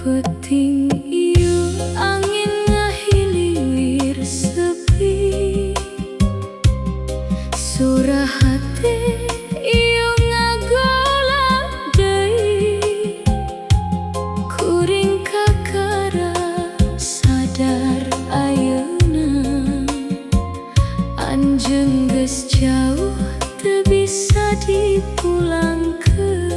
Peting ieu angin ngahiliwir sepi, surah hati ieu ngagolak deui. Kuring kakara sadar ayeuna, anjeun geus jauh teu bisa dipulangkeun.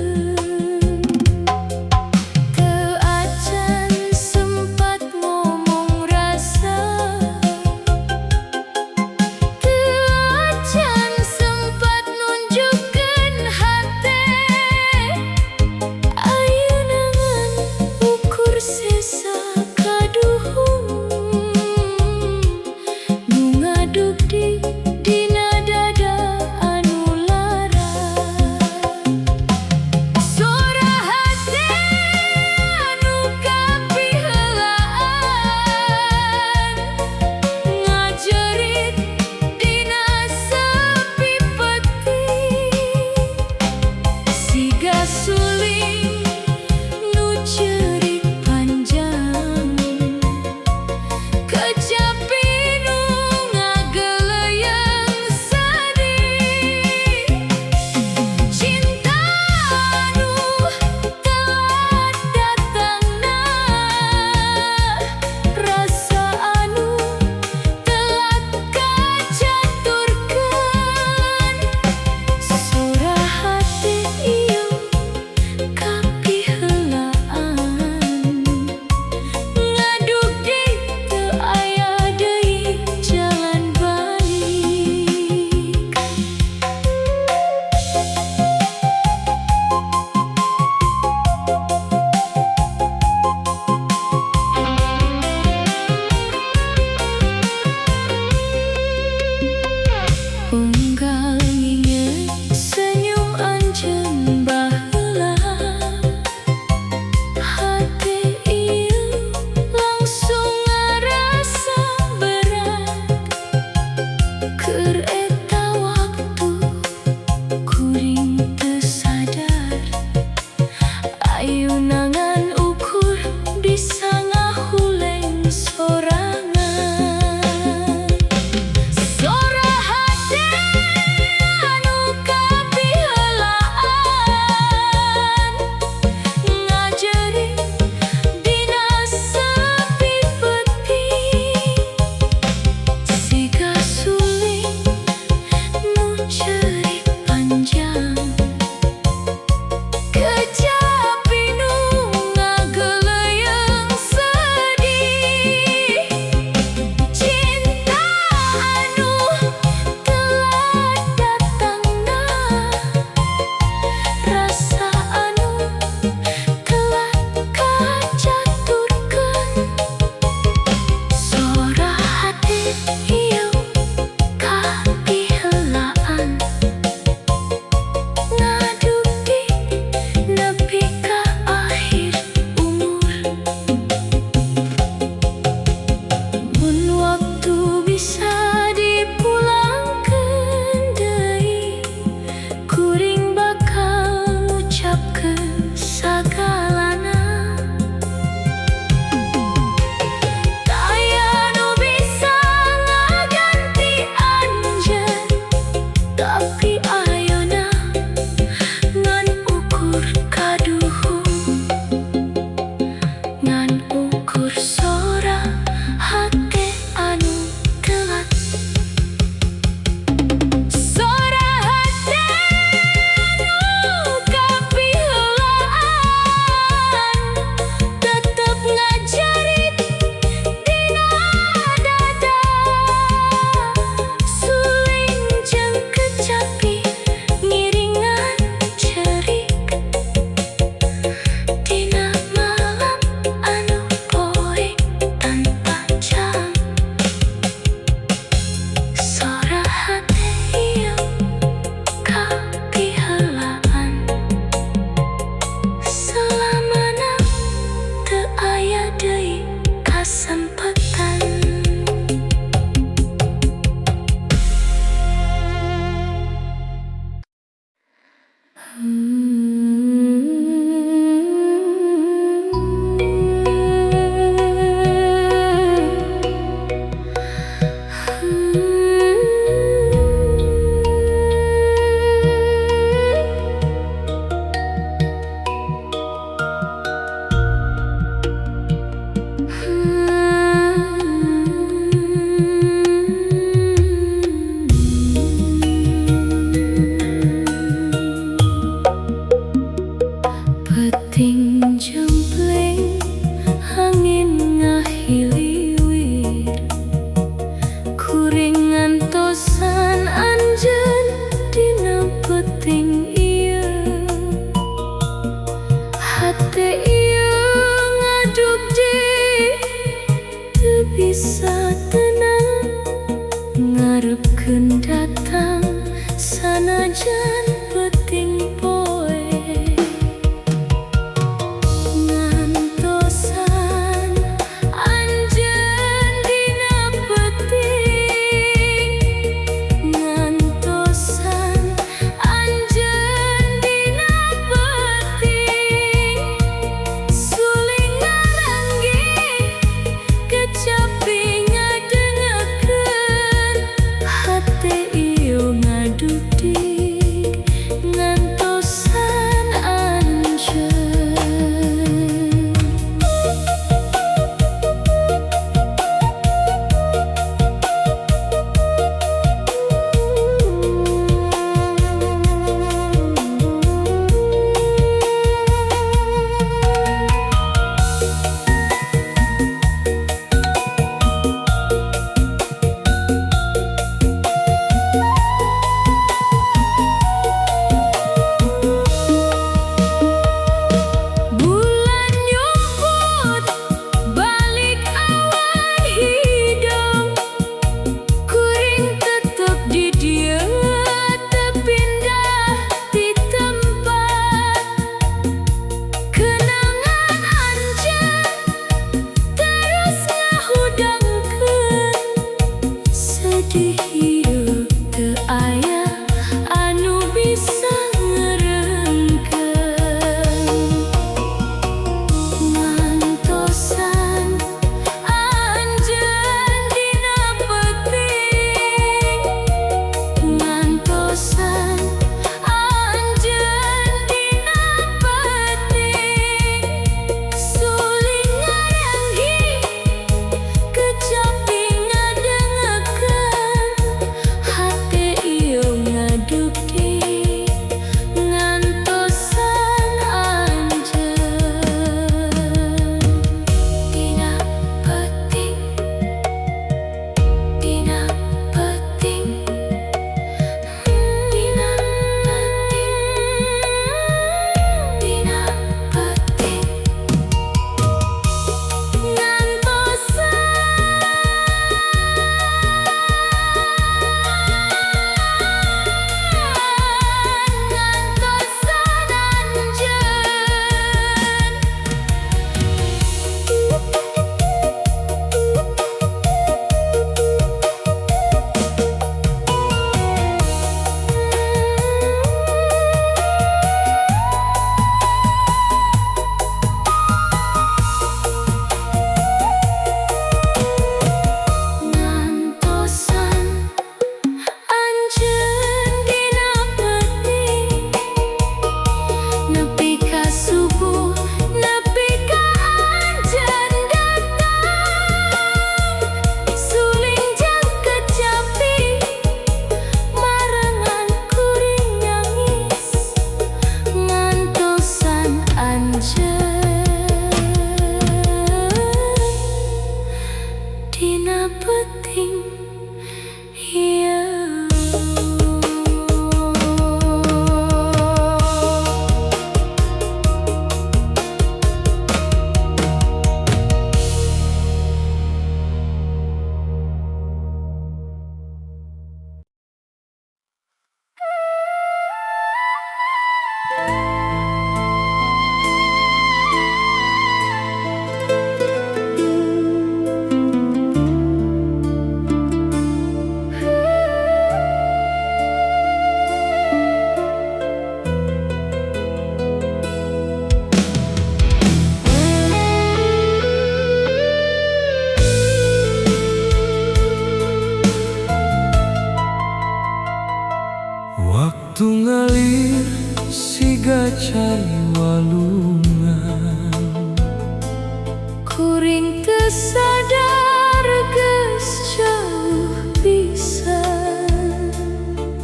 sadar geus jauh pisan.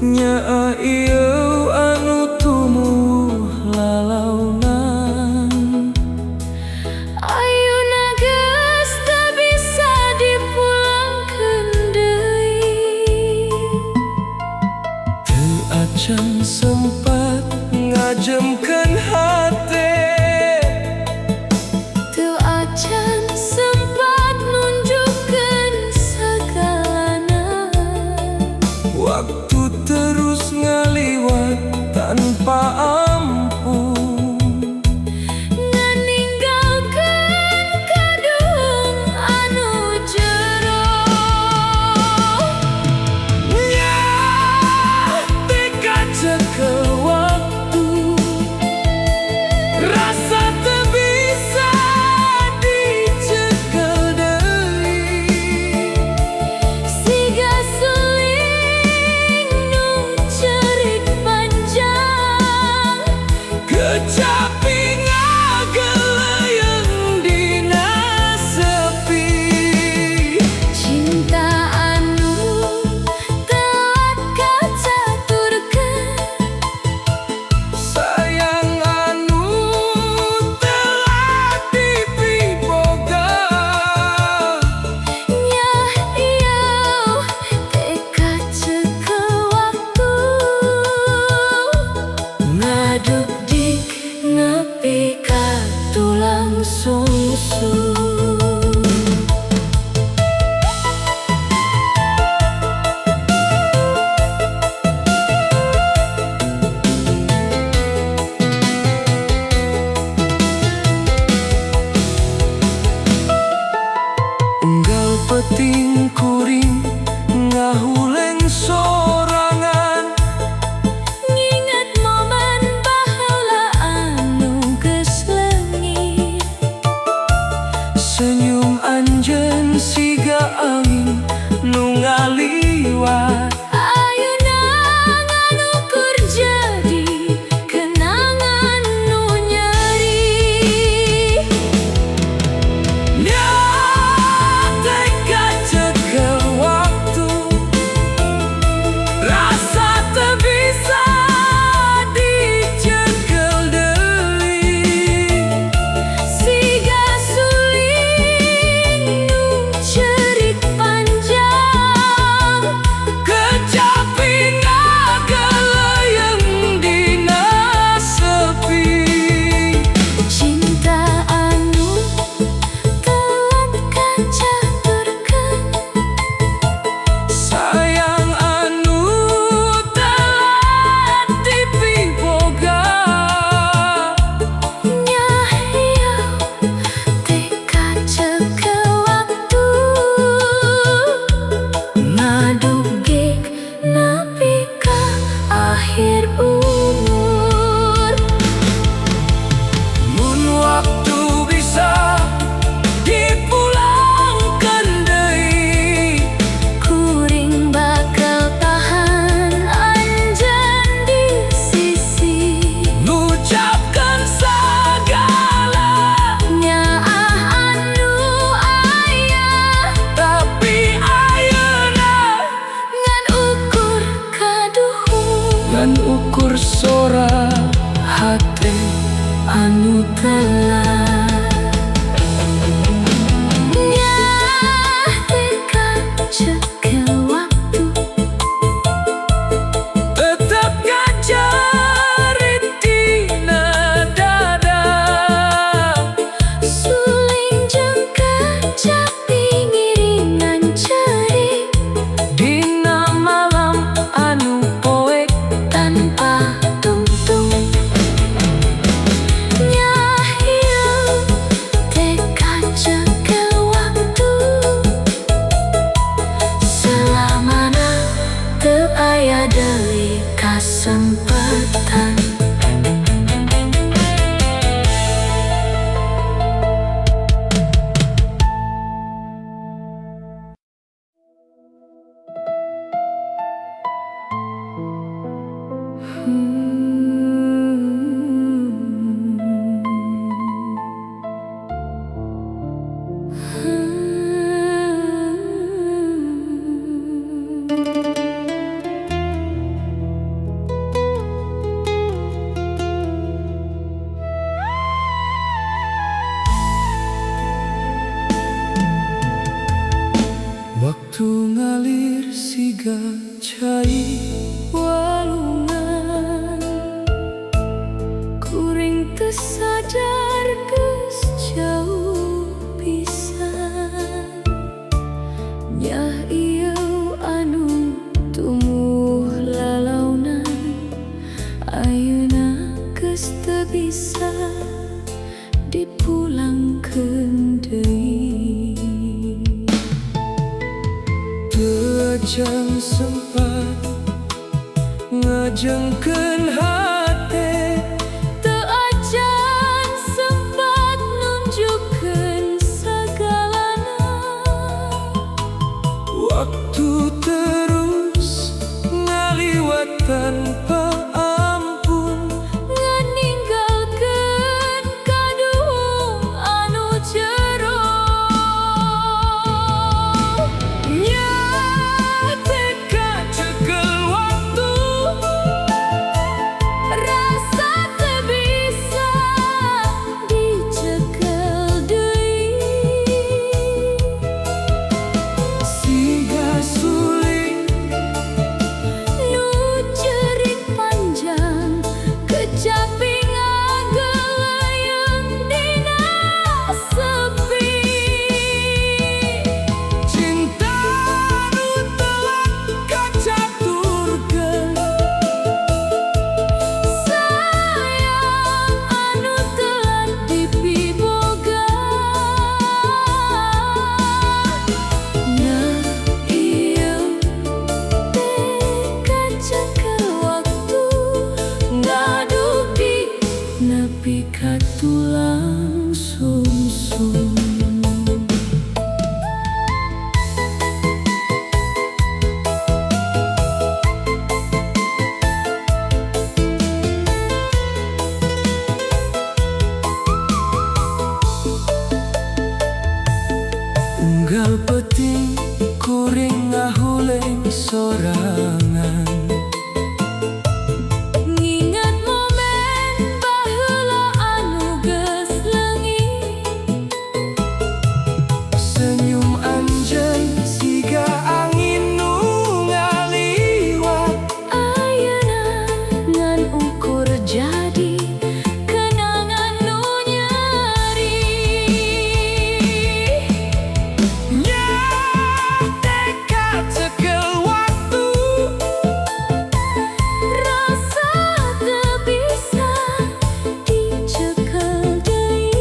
Nyaa ieu anu tumuh lalaunan, Ayeuna geus teu bisa dipulangkeun deui. teu acan sempat ngajemkeun hate, Teu acan sempat nunjukkeun sagalana. waktu terus ngaliwat tanpa ampun. Nganinggalkeun kadung anu jero. Nyaa teka cekel waktu, rasa teu bisa dicekel deui. Siga suling nu cerik panjang, Kecapi ngageleyeung dina sepi. cinta anu telat kacaturkeun, Sayang anu telah dipiboga. nyah ieu teka cekel waktu. Ngadugdik nepi ka tulang sungsung. Unggal peting kuring ngahuleng sorangan, Nginget momen baheula anu geus leungit. senyum anjeun siga angin nu ngaliwat. Ayeuna nganukur jadi kenangan nu nyeri. Nyaa teka cekel waktu, rasa teu bisa dicekel deui. Siga suling nu cerik panjang, Kecapi waktu ngalir siga cai walungan kuring teu sadar geus jauh pisan nyah ieu anu tumuh lalaunan ayeuna geus teu bisa dipulangkeun deui. Teu sempat ngajengkeun hate, Teu ajan sempat nunjukkeun sagalana. waktu terus ngaliwat tanpa ampun, Nganinggalkeun kaduhung anu jero. nyah teka cekel waktu, Rasa teu bisa dicekel deui. siga suling Nu cerik panjang kecapi ngagelayang dina sepi. cinta nu telah kacaturkeun, Sayang anu telah dipiboga. Nah ieu teka cekel waktu ngaduk di nepi ka tulang sumsum. unggal peuting kuring ngahuleng sorangan, Nginget momen baheula anu geus leungit. senyum anjeun siga angin nu ngaliwat, Ayeuna ngan ukur jadi kenangan nu nyeri. nyah teka cekel waktu, Rasa teu bisa dicekel deui.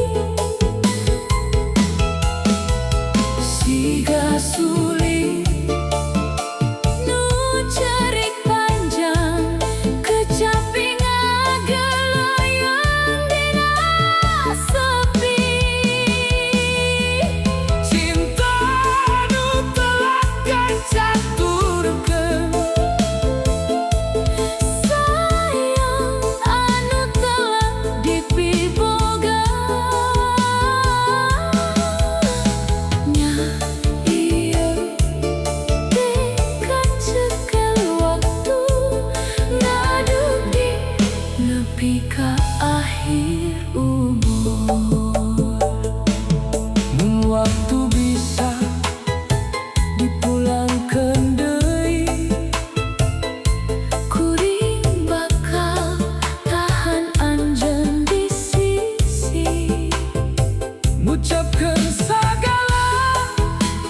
siga suling Nu cerik panjang kecapi ngagelayang dina sepi. cinta nu telah kacaturkeun, Sayang anu telah dipiboga. Nyah ieu teka cekel waktu ngaduk di nepi ka akhir umur. mun waktu bisa dipulangkeun deui, Kuring bakal tahan anjeun di sisi. ngucapkeun sagala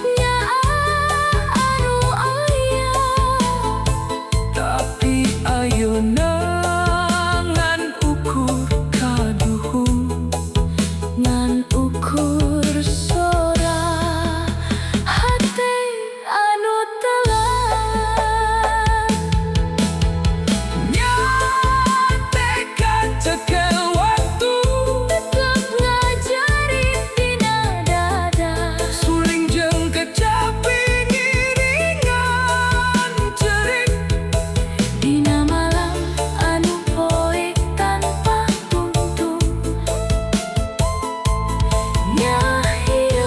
Nyaah anu aya, tapi ayeuna ngan ukur kaduhung, ngan ukur sora hate anu telah. nyah teka cekel waktu, Tetep ngajarit dina dada. suling jeung kecapi ngiringan cerik, Dina malam anu poek tanpa untung. Nyah ieu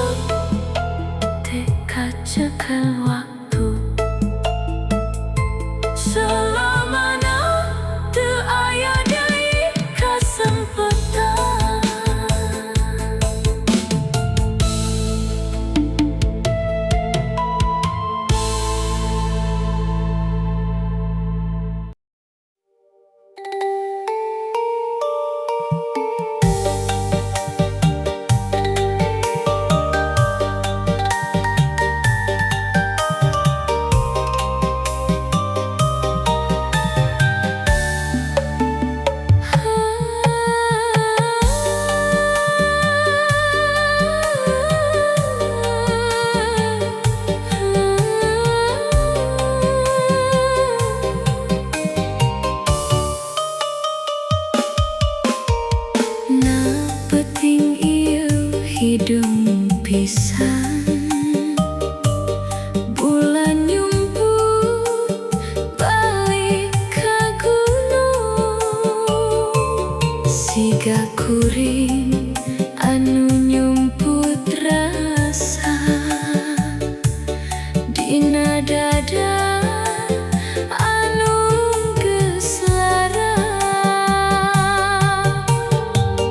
pisan bulan nyumput balik ka gunung siga kuring anu nyumput rasa dina dada anu geus lara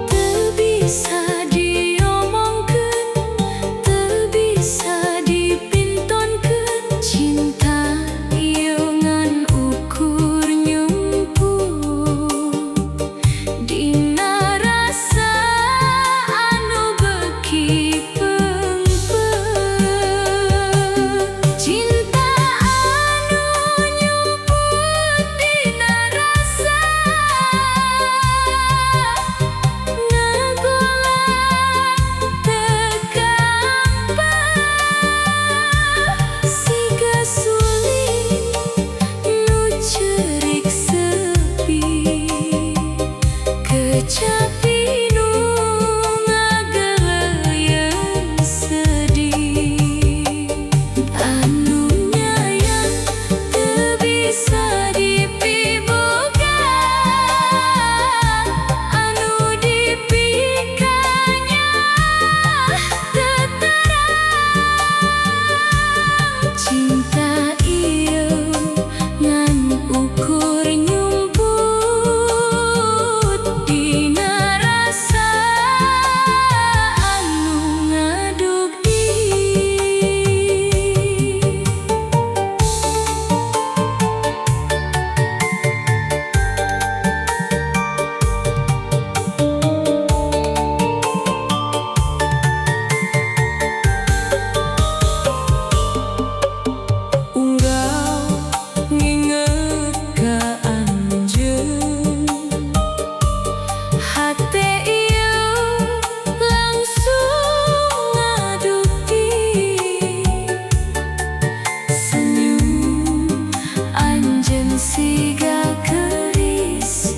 teu bisa diomongkeun teu bisa dipintonkeun cinta ieu ngan ukur nyumput dina rasa anu beuki peungpeung cinta anu nyumput dina rasa ngagolang teu gampang siga suling nu ceurik sepi kecapi nu ngageleyeun sedih anu nyayang teu bisa dipiboga anu dipikanya teu terang cinta ieu ngan ukur nyumput dina rasa anu ngadugdi. Unggal nginget ka anjeun hate ieu langsung ngadugdi senyum anjeun siga geuris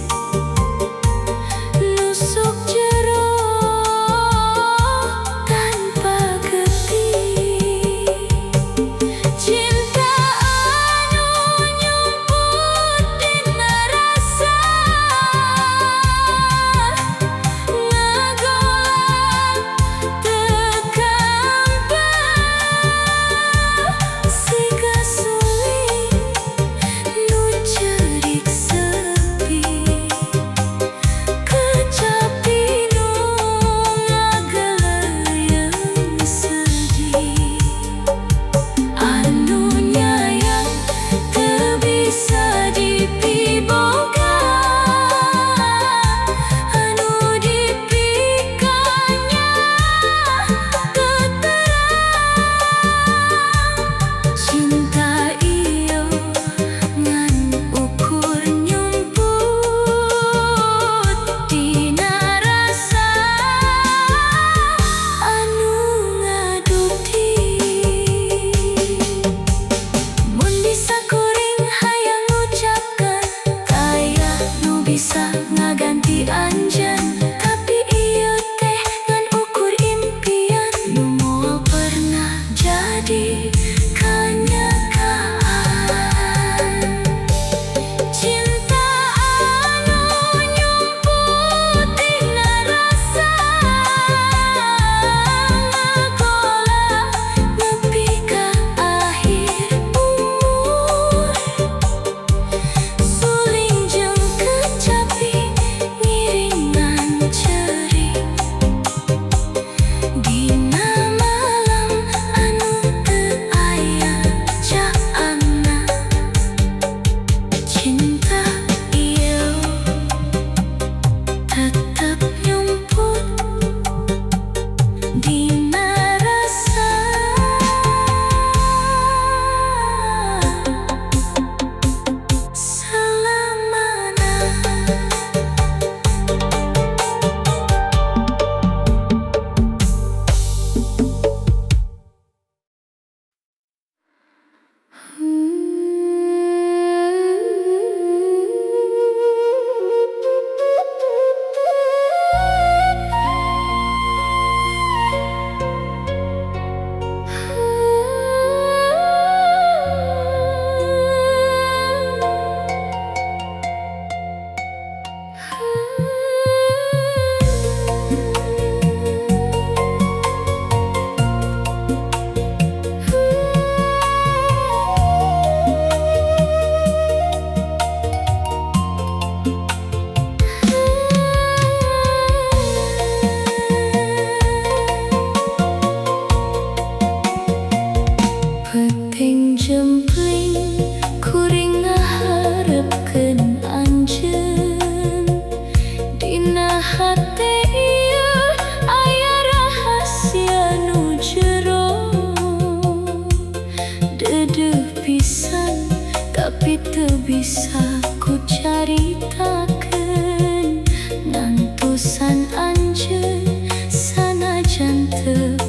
nusuk jero tanpa getih cinta anu nyumput dina rasa ngagolang teu gampang siga suling nu ceurik sepi kecapi nu ngageleyeun sedih anu nyayang teu bisa dipiboga anu dipikanya teu terang cinta ieu ngan ukur nyumput dina rasa anu ngadugdi. Mun bisa kuring hayang ngucapkeun aya nu bisa ngaganti anjeun tapi ieu teh ngan ukur impian nu moal pernah jadi kanyakaan cinta anu nyumput dina rasa ngagolang nepi ka akhir umur suling jeung kecapi ngiringan ceurik dina malam anu teu aya caangna cinta ieu tetep nyumput dina rasa selamana.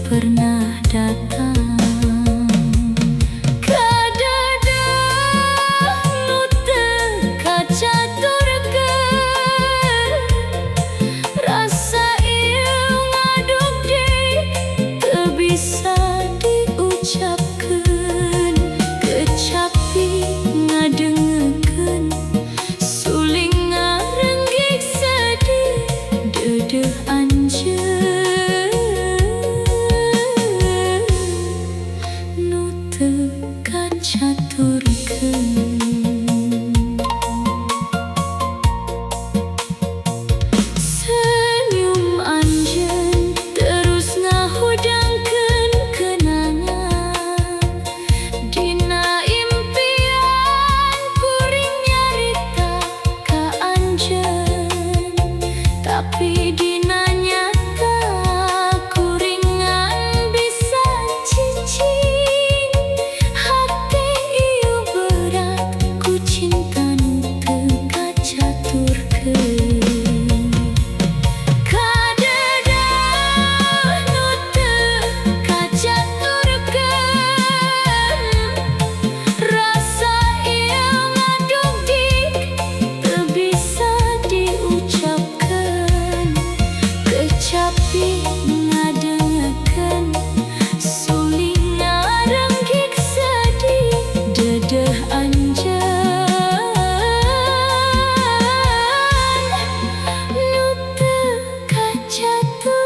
pernah datang. Bisa diucapkan, kecapi ngadengekeun, suling ngarenggik sedih, dedeh anjeun nu teu kacaturkeun. Tapi dina nyata kuringan bisa cicing, hati ieu berat ku cinta nu teu kacaturkeun. Kadedeh nu teu kacaturkeun, rasa ieu ngadugdik teu bisa diucapkan, kecapi ngadengekeun, suling ngarenggik sedih, dedeh anjeun nu teu kacaturkeun.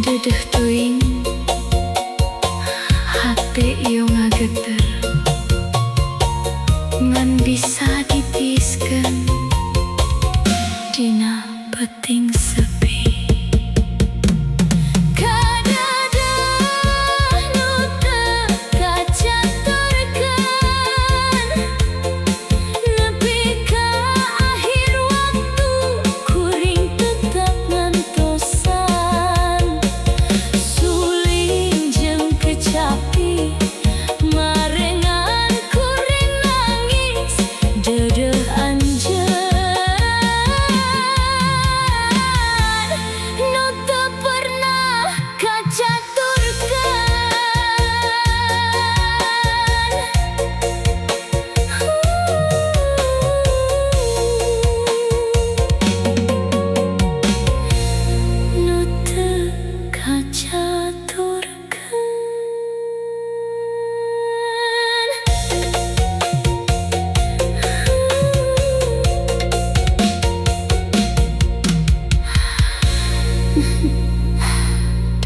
Dedeh teuing hate ieu ngageter, ngan bisa ditiiskeun dina peuting sepi. Kadedeh nu teu kacaturkeun, nepi ka akhir waktu kuring tetep ngantosan, suling jeung kecapi marengan kuring nangis, dedeh anjeun nu teu pernah kacaturkeun, nu teu kacaturkeun.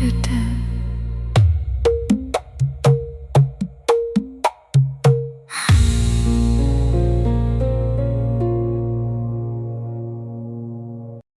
Dedeh